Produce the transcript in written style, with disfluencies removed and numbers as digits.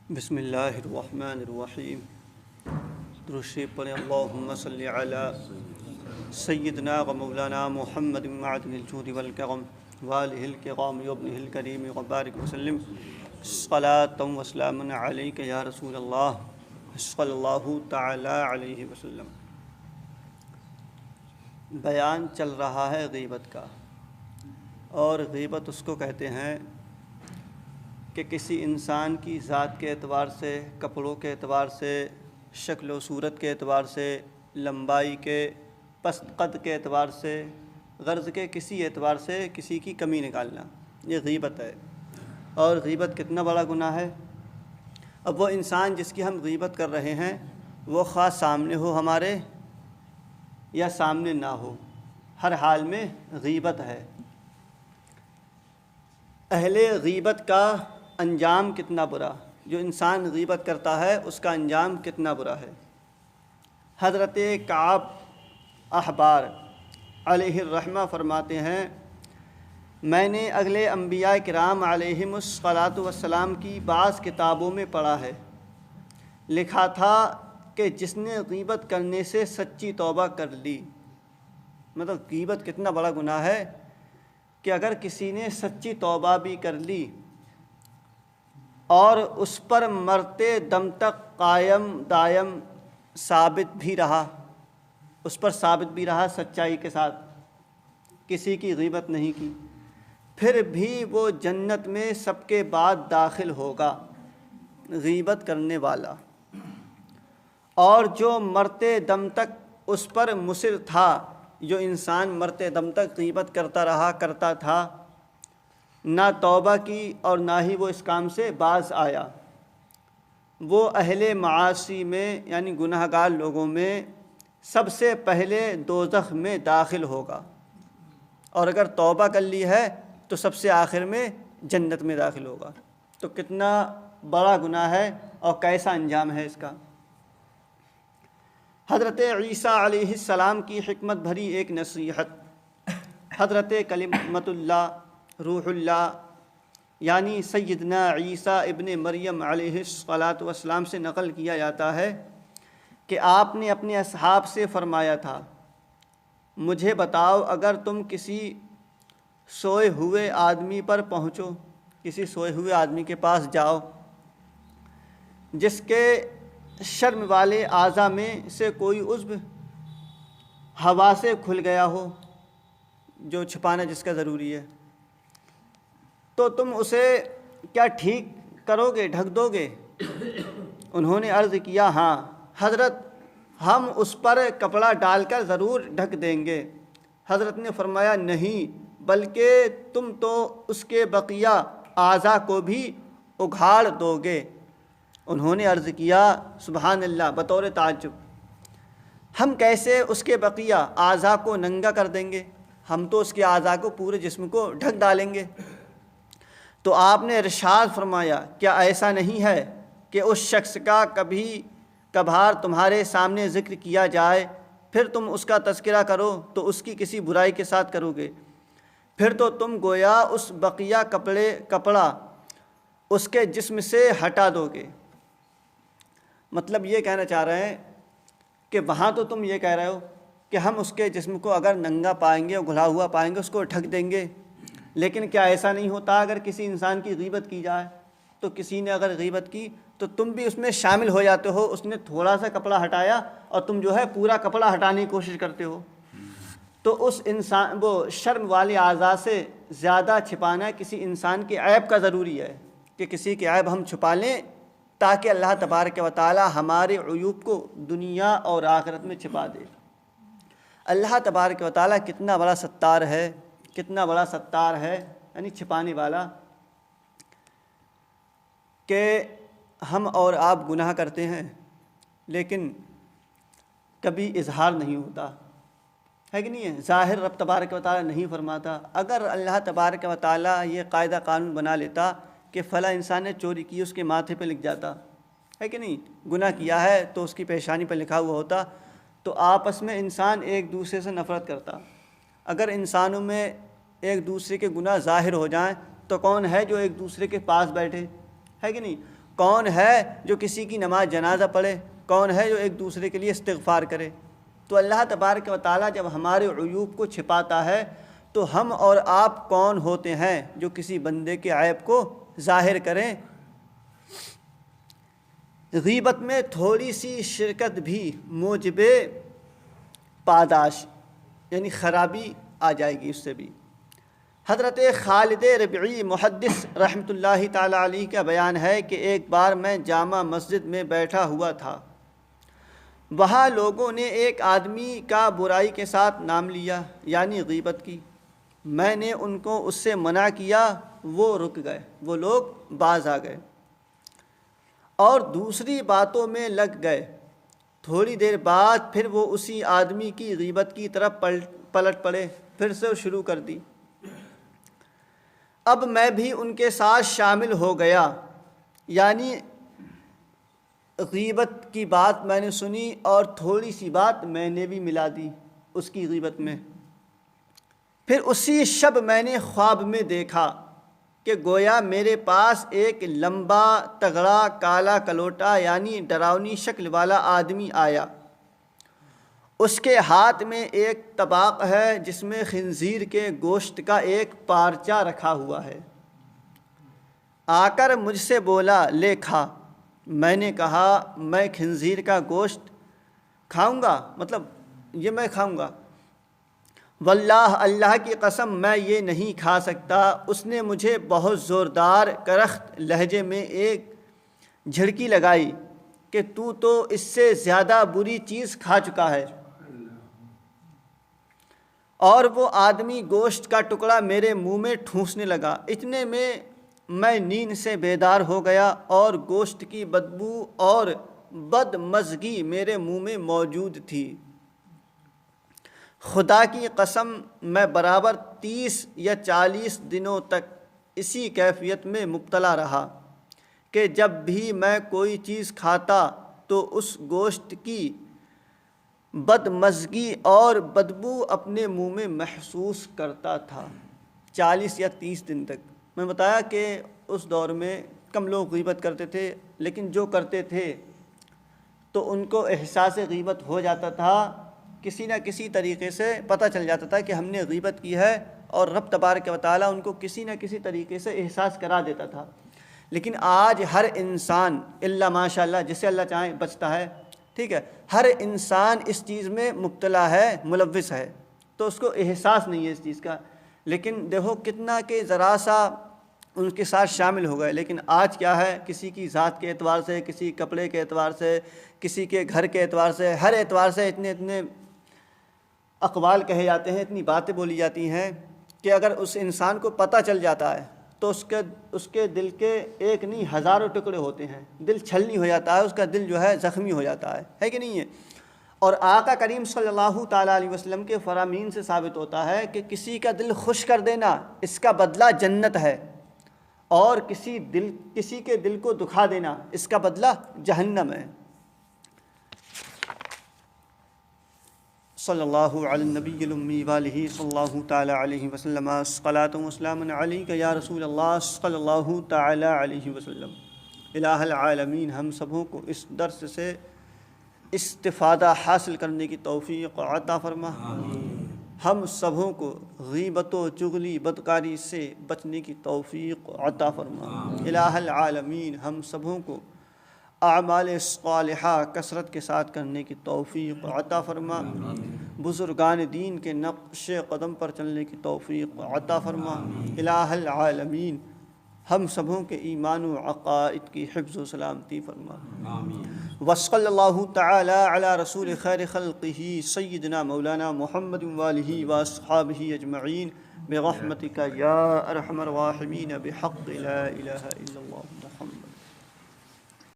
بسم اللہ الرحمن الرحیم. درود شریف پڑھیں. اللہم صلی علی سیدنا و مولانا محمد معدن الجود والکرم والہ الکرام وابنہ الکریم وبارک وسلم. صلاۃ و سلام علیک یا رسول اللہ صلی اللہ تعالی علیہ وسلم. بیان چل رہا ہے غیبت کا، اور غیبت اس کو کہتے ہیں کہ کسی انسان کی ذات کے اعتبار سے، کپڑوں کے اعتبار سے، شکل و صورت کے اعتبار سے، لمبائی کے، پست قد کے اعتبار سے، غرض کے کسی اعتبار سے کسی کی کمی نکالنا، یہ غیبت ہے. اور غیبت کتنا بڑا گناہ ہے. اب وہ انسان جس کی ہم غیبت کر رہے ہیں وہ خواہ سامنے ہو ہمارے یا سامنے نہ ہو، ہر حال میں غیبت ہے. اہل غیبت کا انجام کتنا برا، جو انسان غیبت کرتا ہے اس کا انجام کتنا برا ہے. حضرت کعب احبار علیہ الرحمہ فرماتے ہیں، میں نے اگلے انبیاء کرام علیہم الصلاۃ والسلام کی بعض کتابوں میں پڑھا ہے، لکھا تھا کہ جس نے غیبت کرنے سے سچی توبہ کر لی. مطلب غیبت کتنا بڑا گناہ ہے کہ اگر کسی نے سچی توبہ بھی کر لی اور اس پر مرتے دم تک قائم دائم ثابت بھی رہا، اس پر ثابت بھی رہا سچائی کے ساتھ، کسی کی غیبت نہیں کی، پھر بھی وہ جنت میں سب کے بعد داخل ہوگا، غیبت کرنے والا. اور جو مرتے دم تک اس پر مصر تھا، جو انسان مرتے دم تک غیبت کرتا تھا، نہ توبہ کی اور نہ ہی وہ اس کام سے باز آیا، وہ اہل معاصی میں یعنی گناہ گار لوگوں میں سب سے پہلے دوزخ میں داخل ہوگا، اور اگر توبہ کر لی ہے تو سب سے آخر میں جنت میں داخل ہوگا. تو کتنا بڑا گناہ ہے اور کیسا انجام ہے اس کا. حضرت عیسیٰ علیہ السلام کی حکمت بھری ایک نصیحت حضرت کلمۃ اللہ روح اللہ یعنی سیدنا عیسیٰ ابن مریم علیہ السلام سے نقل کیا جاتا ہے کہ آپ نے اپنے اصحاب سے فرمایا تھا، مجھے بتاؤ اگر تم کسی سوئے ہوئے آدمی پر پہنچو، کسی سوئے ہوئے آدمی کے پاس جاؤ جس کے شرم والے اعضاء میں سے کوئی عضو ہوا سے کھل گیا ہو، جو چھپانا جس کا ضروری ہے، تو تم اسے کیا ٹھیک کرو گے، ڈھک دو گے؟ انہوں نے عرض کیا، ہاں حضرت، ہم اس پر کپڑا ڈال کر ضرور ڈھک دیں گے. حضرت نے فرمایا، نہیں، بلکہ تم تو اس کے بقیہ اعضاء کو بھی اگھاڑ دو گے. انہوں نے عرض کیا، سبحان اللہ، بطور تعجب، ہم کیسے اس کے بقیہ اعضاء کو ننگا کر دیں گے؟ ہم تو اس کے اعضاء کو، پورے جسم کو ڈھک ڈالیں گے. تو آپ نے ارشاد فرمایا، کیا ایسا نہیں ہے کہ اس شخص کا کبھی کبھار تمہارے سامنے ذکر کیا جائے، پھر تم اس کا تذکرہ کرو تو اس کی کسی برائی کے ساتھ کرو گے، پھر تو تم گویا اس بقیہ کپڑا اس کے جسم سے ہٹا دو گے. مطلب یہ کہنا چاہ رہے ہیں کہ وہاں تو تم یہ کہہ رہے ہو کہ ہم اس کے جسم کو اگر ننگا پائیں گے اور گھلا ہوا پائیں گے اس کو ڈھک دیں گے، لیکن کیا ایسا نہیں ہوتا اگر کسی انسان کی غیبت کی جائے تو کسی نے اگر غیبت کی تو تم بھی اس میں شامل ہو جاتے ہو، اس نے تھوڑا سا کپڑا ہٹایا اور تم جو ہے پورا کپڑا ہٹانے کی کوشش کرتے ہو. تو اس انسان وہ شرم والے اعضاء سے زیادہ چھپانا کسی انسان کے عیب کا ضروری ہے کہ کسی کے عیب ہم چھپا لیں تاکہ اللہ تبارک و تعالی ہمارے عیوب کو دنیا اور آخرت میں چھپا دے. اللہ تبارک و تعالی کتنا بڑا ستار ہے، کتنا بڑا ستار ہے، یعنی چھپانے والا، کہ ہم اور آپ گناہ کرتے ہیں لیکن کبھی اظہار نہیں ہوتا ہے کہ نہیں ہے. ظاہر رب تبارک و تعالی نہیں فرماتا. اگر اللہ تبارک و تعالی یہ قاعدہ قانون بنا لیتا کہ فلاں انسان نے چوری کی، اس کے ماتھے پہ لکھ جاتا ہے کہ نہیں، گناہ کیا ہے تو اس کی پیشانی پر لکھا ہوا ہوتا، تو آپس میں انسان ایک دوسرے سے نفرت کرتا. اگر انسانوں میں ایک دوسرے کے گناہ ظاہر ہو جائیں تو کون ہے جو ایک دوسرے کے پاس بیٹھے، ہے کہ نہیں. کون ہے جو کسی کی نماز جنازہ پڑھے؟ کون ہے جو ایک دوسرے کے لیے استغفار کرے؟ تو اللہ تبارک و تعالیٰ جب ہمارے عیوب کو چھپاتا ہے تو ہم اور آپ کون ہوتے ہیں جو کسی بندے کے عیب کو ظاہر کریں؟ غیبت میں تھوڑی سی شرکت بھی موجب پاداش یعنی خرابی آ جائے گی اس سے بھی۔ حضرت خالد ربعی محدث رحمۃ اللہ تعالی علیہ کا بیان ہے کہ ایک بار میں جامع مسجد میں بیٹھا ہوا تھا، وہاں لوگوں نے ایک آدمی کا برائی کے ساتھ نام لیا یعنی غیبت کی۔ میں نے ان کو اس سے منع کیا، وہ رک گئے، وہ لوگ باز آ گئے اور دوسری باتوں میں لگ گئے۔ تھوڑی دیر بعد پھر وہ اسی آدمی کی غیبت کی طرف پلٹ پڑے، پھر سے شروع کر دی۔ اب میں بھی ان کے ساتھ شامل ہو گیا، یعنی غیبت کی بات میں نے سنی اور تھوڑی سی بات میں نے بھی ملا دی اس کی غیبت میں۔ پھر اسی شب میں نے خواب میں دیکھا کہ گویا میرے پاس ایک لمبا تگڑا کالا کلوٹا یعنی ڈراؤنی شکل والا آدمی آیا۔ اس کے ہاتھ میں ایک طباق ہے جس میں خنزیر کے گوشت کا ایک پارچہ رکھا ہوا ہے۔ آ کر مجھ سے بولا، لے کھا۔ میں نے کہا، میں خنزیر کا گوشت کھاؤں گا؟ مطلب یہ میں کھاؤں گا؟ واللہ، اللہ کی قسم میں یہ نہیں کھا سکتا۔ اس نے مجھے بہت زوردار کرخت لہجے میں ایک جھڑکی لگائی کہ تو اس سے زیادہ بری چیز کھا چکا ہے، اور وہ آدمی گوشت کا ٹکڑا میرے منہ میں ٹھونسنے لگا۔ اتنے میں نیند سے بیدار ہو گیا اور گوشت کی بدبو اور بدمزگی میرے منہ میں موجود تھی۔ خدا کی قسم میں برابر 30 یا 40 دنوں تک اسی کیفیت میں مبتلا رہا کہ جب بھی میں کوئی چیز کھاتا تو اس گوشت کی بدمزگی اور بدبو اپنے منہ میں محسوس کرتا تھا۔ 40 یا 30 دن تک۔ میں بتایا کہ اس دور میں کم لوگ غیبت کرتے تھے، لیکن جو کرتے تھے تو ان کو احساس غیبت ہو جاتا تھا، کسی نہ کسی طریقے سے پتہ چل جاتا تھا کہ ہم نے غیبت کی ہے، اور رب تبارک و تعالیٰ ان کو کسی نہ کسی طریقے سے احساس کرا دیتا تھا۔ لیکن آج ہر انسان الا ماشاء اللہ جسے اللہ چاہے بچتا ہے، ٹھیک ہے، ہر انسان اس چیز میں مبتلا ہے، ملوث ہے، تو اس کو احساس نہیں ہے اس چیز کا۔ لیکن دیکھو کتنا کہ ذرا سا ان کے ساتھ شامل ہو گئے۔ لیکن آج کیا ہے، کسی کی ذات کے اعتبار سے، کسی کپڑے کے اعتبار سے، کسی کے گھر کے اعتبار سے، ہر اعتبار سے اتنے اقوال کہے جاتے ہیں، اتنی باتیں بولی جاتی ہیں کہ اگر اس انسان کو پتہ چل جاتا ہے تو اس کے دل کے ایک نہیں ہزاروں ٹکڑے ہوتے ہیں، دل چھلنی ہو جاتا ہے، اس کا دل جو ہے زخمی ہو جاتا ہے کہ نہیں ہے؟ اور آقا کریم صلی اللہ تعالیٰ علیہ وسلم کے فرامین سے ثابت ہوتا ہے کہ کسی کا دل خوش کر دینا اس کا بدلہ جنت ہے، اور کسی کے دل کو دکھا دینا اس کا بدلہ جہنم ہے۔ صلی اللہ علی النبی الامی والہ صلی اللہ تعالیٰ علیہ وسلم، صلاۃ و سلام علیک یا رسول اللہ صلی اللہ تعالیٰ علیہ وسلم۔ الہ العالمین ہم سبوں کو اس درس سے استفادہ حاصل کرنے کی توفیق عطا فرما، ہم سبوں کو غیبت و چغلی بدکاری سے بچنے کی توفیق عطا فرما۔ الہ العالمین ہم سبوں کو اعمال صالحہ کثرت کے ساتھ کرنے کی توفیق عطا فرما، بزرگان دین کے نقش قدم پر چلنے کی توفیق عطا فرما۔ الہ العالمین ہم سبوں کے ایمان و عقائد کی حفظ و سلامتی فرما۔ وصلی اللہ تعالی علی رسول خیر خلقہ سیدنا مولانا محمد والہ واصحابہ اجمعین برحمتک یا ارحم الراحمین بحق لا الہ الا اللہ محمد۔